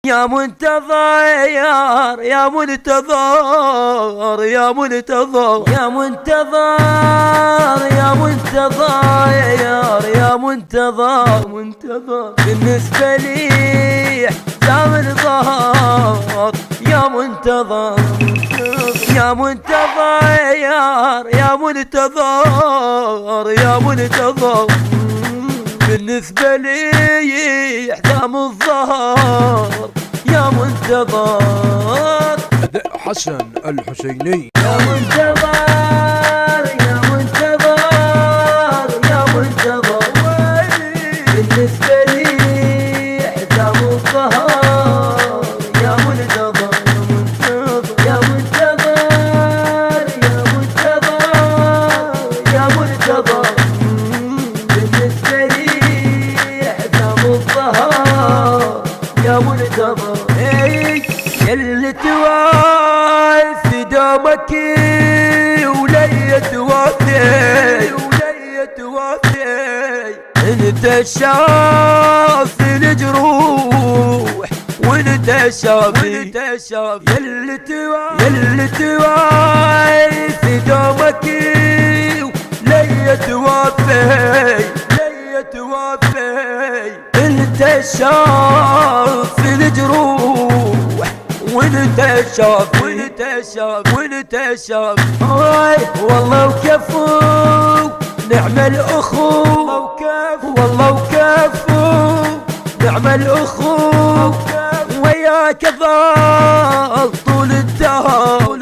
يا منتظر يا منتظر يا منتظر يا منتظر يا منتظر يا منتظر بالنسبة لي حسام ظهر يا منتظر يا منتظر يا منتظر يا منتظر بالنسبة لي حسام الظهر يا منتظر. أداء حسن الحسيني. يا منتظر يا منتظر يا منتظر بالنسبة لي حسام الظهر يا منتظر يا منتظر يا منتظر يا منتظر بالنسبة لي حسام الظهر يا منتظر. اللي توافي دومك ولي توافي انت شاف الجروح وانت شافي يلي توافي دومك ولي توافي انت شاف الجروح وانت شاف والله وكفو نعم الاخو والله وكفو نعم الاخو وياك ظل طول الدهر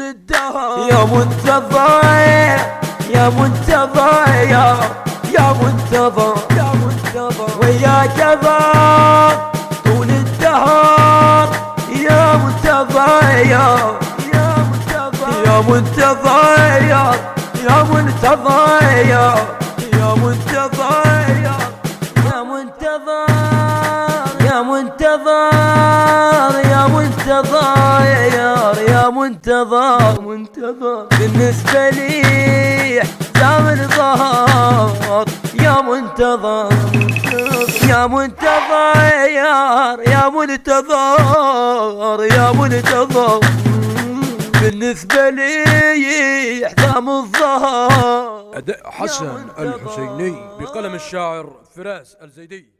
يا منتظر يا منتظر يا منتظر وياك ظل طول الدهر يا منتظر يا منتظر يا منتظر يا منتظر يا منتظر يا منتظر يا منتظر يا منتظر بالنسبة لي حسام ظهر يا منتظر يا منتظر يا منتظر يا منتظر بالنسبة لي حسام الظهر. أداء حسن الحسيني بقلم الشاعر فراس الزيدي.